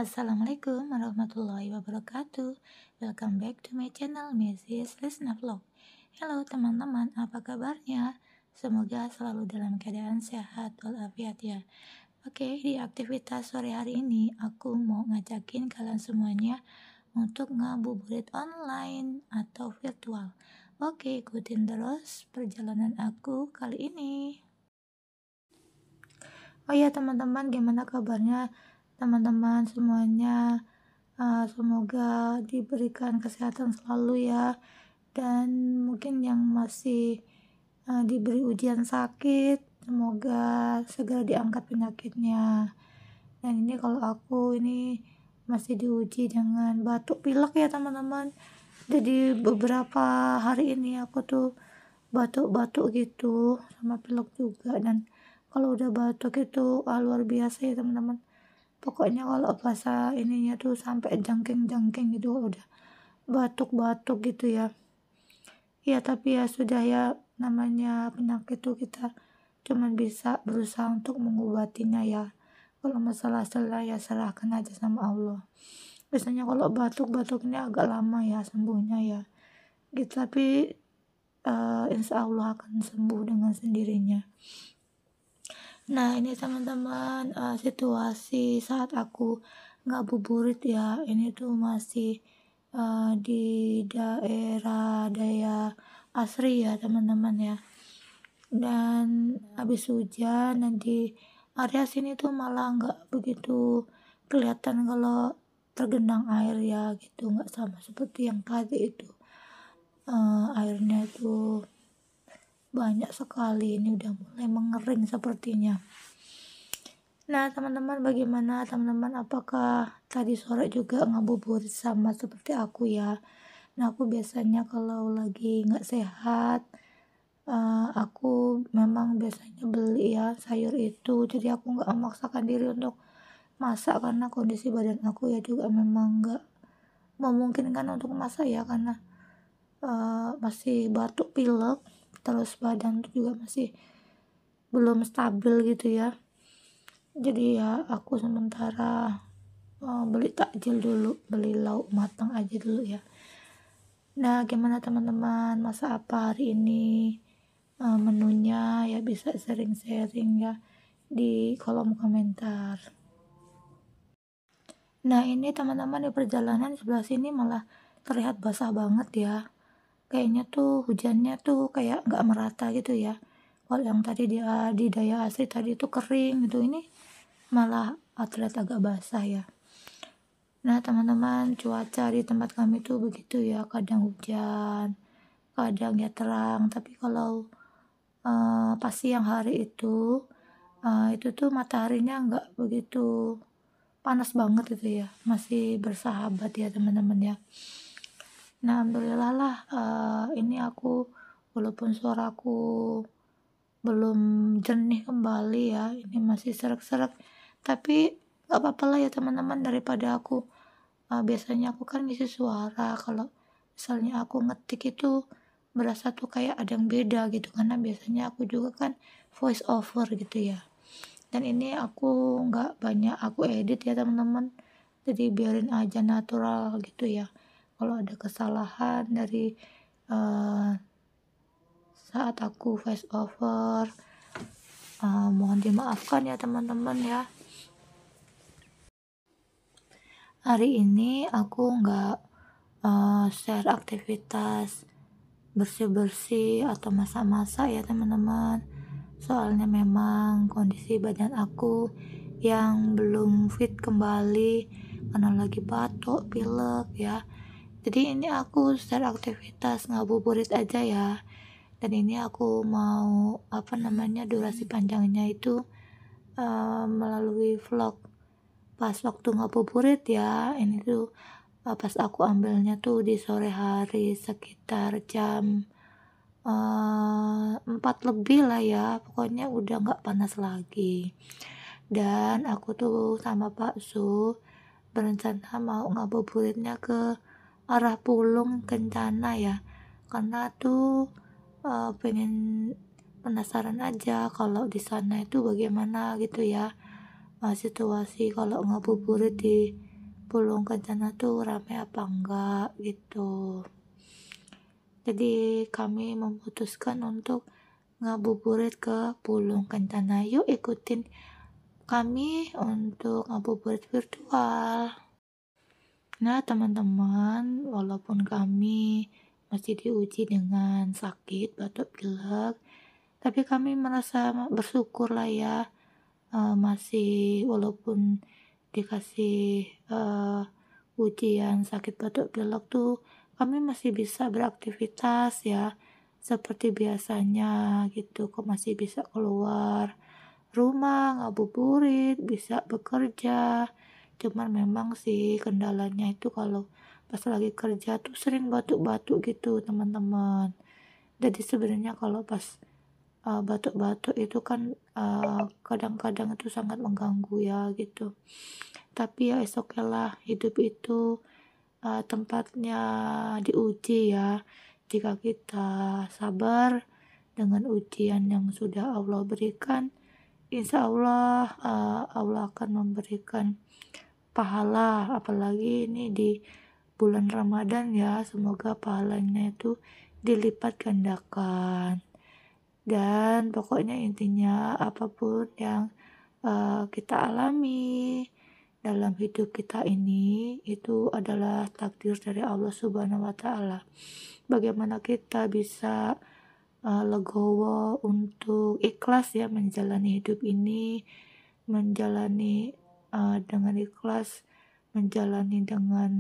Assalamualaikum warahmatullahi wabarakatuh. Welcome back to my channel Mrs. Lisna Vlog. Halo teman-teman, apa kabarnya? Semoga selalu dalam keadaan sehat walafiat ya. Oke, di aktivitas sore hari ini aku mau ngajakin kalian semuanya untuk ngabuburit online atau virtual. Oke, ikutin terus perjalanan aku kali ini. Oh ya teman-teman, gimana kabarnya teman-teman semuanya? Semoga diberikan kesehatan selalu ya, dan mungkin yang masih diberi ujian sakit, semoga segera diangkat penyakitnya. Dan ini kalau aku ini masih diuji dengan batuk pilek ya teman-teman. Jadi beberapa hari ini aku tuh batuk-batuk gitu sama pilek juga, dan kalau udah batuk itu luar biasa ya teman-teman. Pokoknya kalau bahasa ininya tuh sampai jangking-jangking gitu udah batuk-batuk gitu ya. Ya tapi ya sudah ya, namanya penyakit tuh kita cuman bisa berusaha untuk mengobatinya ya. Kalau masalah ya serahkan aja sama Allah. Biasanya kalau batuk-batuknya agak lama ya sembuhnya ya. Gitu, tapi insya Allah akan sembuh dengan sendirinya. Nah ini teman-teman, situasi saat aku ngabuburit ya, ini tuh masih di daerah Daya Asri ya teman-teman ya. Dan habis hujan, dan di area sini tuh malah nggak begitu kelihatan kalau tergenang air ya gitu, nggak sama seperti yang tadi itu. Airnya itu banyak sekali, ini udah mulai mengering sepertinya. Nah teman-teman, bagaimana teman-teman, apakah tadi sore juga ngabuburit sama seperti aku ya? Nah aku biasanya kalau lagi nggak sehat, aku memang biasanya beli ya sayur itu, jadi aku nggak memaksakan diri untuk masak karena kondisi badan aku ya juga memang nggak memungkinkan untuk masak ya, karena masih batuk pilek, terus badan tuh juga masih belum stabil gitu ya. Jadi ya aku sementara beli takjil dulu, beli lauk matang aja dulu ya. Nah gimana teman-teman, masa apa hari ini, menunya ya bisa sharing-sharing ya di kolom komentar. Nah ini teman-teman, di perjalanan sebelah sini malah terlihat basah banget ya. Kayaknya tuh hujannya tuh kayak nggak merata gitu ya. Kalau yang tadi di Daya Asri tadi tuh kering gitu, ini malah terlihat agak basah ya. Nah teman-teman, cuaca di tempat kami tuh begitu ya, kadang hujan, kadang ya terang. Tapi kalau pas siang hari itu tuh mataharinya nggak begitu panas banget gitu ya, masih bersahabat ya teman-teman ya. Nah alhamdulillah lah, ini aku walaupun suaraku belum jernih kembali ya, ini masih serak-serak, tapi nggak apa-apa lah ya teman-teman, daripada aku biasanya aku kan ngisi suara kalau misalnya aku ngetik itu berasa tuh kayak ada yang beda gitu, karena biasanya aku juga kan voice over gitu ya. Dan ini aku nggak banyak aku edit ya teman-teman, jadi biarin aja natural gitu ya. Kalau ada kesalahan dari saat aku voice over, mohon dimaafkan ya teman-teman ya. Hari ini aku nggak share aktivitas bersih-bersih atau masak-masak ya teman-teman, soalnya memang kondisi badan aku yang belum fit kembali karena lagi batuk pilek ya. Jadi ini aku share aktivitas ngabuburit aja ya. Dan ini aku mau durasi panjangnya itu melalui vlog pas waktu ngabuburit ya. Ini tuh pas aku ambilnya tuh di sore hari sekitar jam 4 lebih lah ya, pokoknya udah nggak panas lagi. Dan aku tuh sama Pak Su berencana mau ngabuburitnya ke arah Pulung Kencana ya, karena tuh pengen penasaran aja kalau di sana itu bagaimana gitu ya, situasi kalau ngabuburit di Pulung Kencana tuh ramai apa enggak gitu. Jadi kami memutuskan untuk ngabuburit ke Pulung Kencana. Yuk ikutin kami untuk ngabuburit virtual. Nah teman-teman, walaupun kami masih diuji dengan sakit batuk pilek, tapi kami merasa bersyukur lah ya, masih walaupun dikasih ujian sakit batuk pilek tuh kami masih bisa beraktivitas ya seperti biasanya gitu, kok masih bisa keluar rumah, ngabuburit, bisa bekerja. Cuman memang sih kendalanya itu kalau pas lagi kerja tuh sering batuk-batuk gitu teman-teman. Jadi sebenarnya kalau pas batuk-batuk itu kan kadang-kadang itu sangat mengganggu ya gitu. Tapi ya lah, hidup itu tempatnya diuji ya. Jika kita sabar dengan ujian yang sudah Allah berikan, insya Allah Allah akan memberikan pahala. Apalagi ini di bulan Ramadan ya, semoga pahalanya itu dilipat gandakan. Dan pokoknya intinya apapun yang kita alami dalam hidup kita ini itu adalah takdir dari Allah Subhanahu wa taala. Bagaimana kita bisa legowo untuk ikhlas ya menjalani hidup ini, menjalani dengan ikhlas, menjalani dengan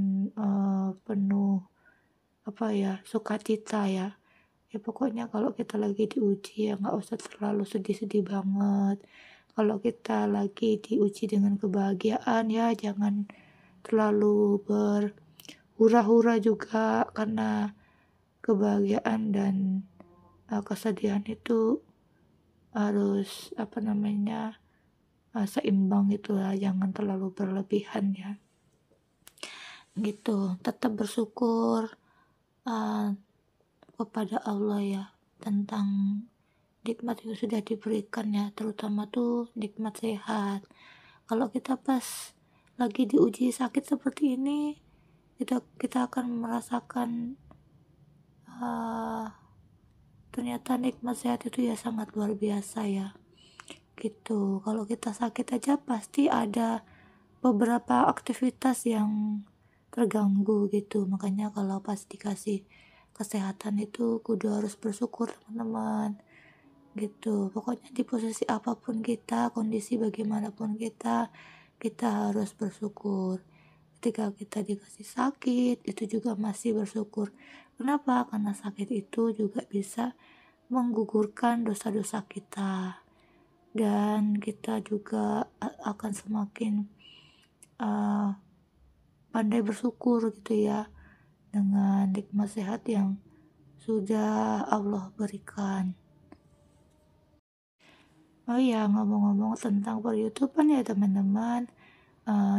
penuh sukacita ya. Ya pokoknya kalau kita lagi diuji ya nggak usah terlalu sedih-sedih banget. Kalau kita lagi diuji dengan kebahagiaan ya jangan terlalu berhura-hura juga, karena kebahagiaan dan kesedihan itu harus seimbang gitu lah, jangan terlalu berlebihan ya. Gitu, tetap bersyukur kepada Allah ya tentang nikmat yang sudah diberikan ya, terutama tuh nikmat sehat. Kalau kita pas lagi diuji sakit seperti ini, kita akan merasakan ternyata nikmat sehat itu ya sangat luar biasa ya. Gitu. Kalau kita sakit aja pasti ada beberapa aktivitas yang terganggu gitu. Makanya kalau pas dikasih kesehatan itu kudu harus bersyukur teman-teman. Gitu. Pokoknya di posisi apapun kita, kondisi bagaimanapun kita harus bersyukur. Ketika kita dikasih sakit, itu juga masih bersyukur. Kenapa? Karena sakit itu juga bisa menggugurkan dosa-dosa kita. Dan kita juga akan semakin pandai bersyukur gitu ya dengan nikmat sehat yang sudah Allah berikan. Oh iya, ngomong-ngomong tentang per-YouTubean ya teman-teman,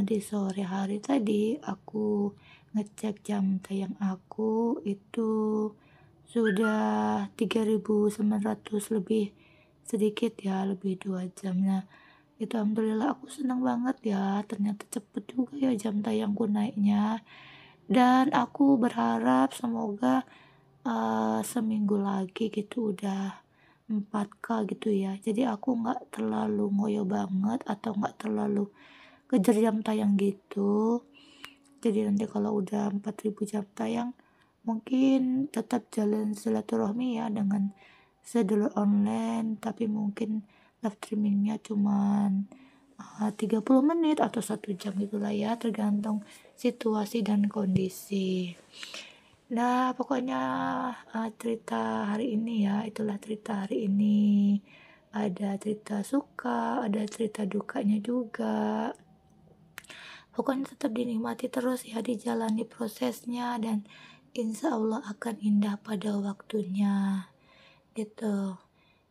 di sore hari tadi aku ngecek jam tayang aku itu sudah 3.900 lebih sedikit ya, lebih 2 jam. Nah itu alhamdulillah aku senang banget ya, ternyata cepet juga ya jam tayangku naiknya. Dan aku berharap semoga seminggu lagi gitu udah 4K gitu ya. Jadi aku nggak terlalu ngoyo banget atau nggak terlalu kejar jam tayang gitu. Jadi nanti kalau udah 4.000 jam tayang, mungkin tetap jalan silaturahmi ya dengan sedulur online, tapi mungkin live streamingnya cuman 30 menit atau 1 jam gitulah ya, tergantung situasi dan kondisi. Nah pokoknya cerita hari ini ya, itulah cerita hari ini. Ada cerita suka, ada cerita dukanya juga. Pokoknya tetap dinikmati terus ya, dijalani prosesnya, dan insya Allah akan indah pada waktunya gitu.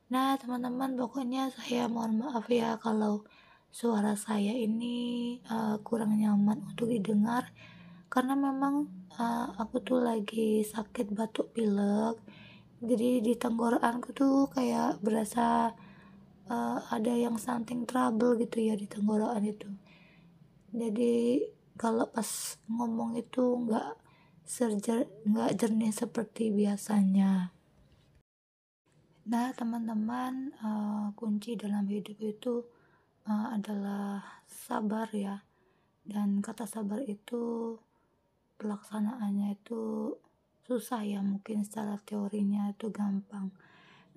Nah teman-teman, pokoknya saya mohon maaf ya kalau suara saya ini kurang nyaman untuk didengar, karena memang aku tuh lagi sakit batuk pilek. Jadi di tenggorokanku tuh kayak berasa ada yang something trouble gitu ya di tenggorokan itu. Jadi kalau pas ngomong itu nggak jernih seperti biasanya. Nah teman-teman, kunci dalam hidup itu adalah sabar ya, dan kata sabar itu pelaksanaannya itu susah ya, mungkin secara teorinya itu gampang.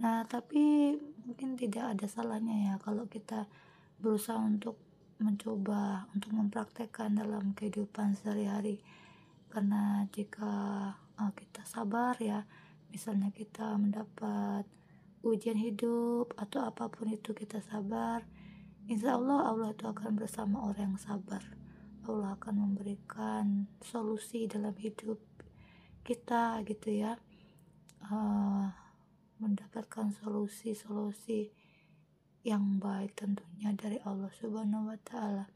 Nah tapi mungkin tidak ada salahnya ya kalau kita berusaha untuk mencoba untuk mempraktekkan dalam kehidupan sehari-hari. Karena jika kita sabar ya, misalnya kita mendapat ujian hidup atau apapun itu kita sabar, insya Allah Allah itu akan bersama orang yang sabar. Allah akan memberikan solusi dalam hidup kita gitu ya, eh, mendapatkan solusi-solusi yang baik tentunya dari Allah Subhanahu wa Ta'ala.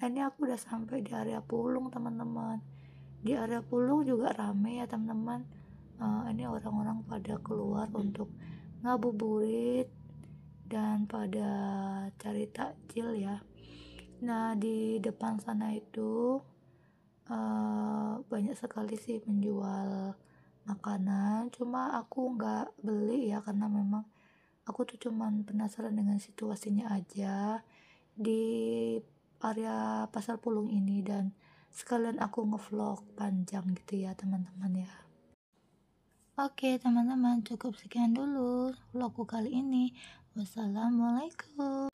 Nah ini aku udah sampai di area Pulung teman-teman. Di area Pulung juga rame ya teman-teman. Ini orang-orang pada keluar untuk ngabuburit dan pada cari takjil ya. Nah di depan sana itu banyak sekali sih menjual makanan, cuma aku nggak beli ya karena memang aku tuh cuman penasaran dengan situasinya aja di area Pasar Pulung ini, dan sekalian aku ngevlog panjang gitu ya teman-teman ya. Oke teman-teman, cukup sekian dulu vlogku kali ini. Wassalamualaikum.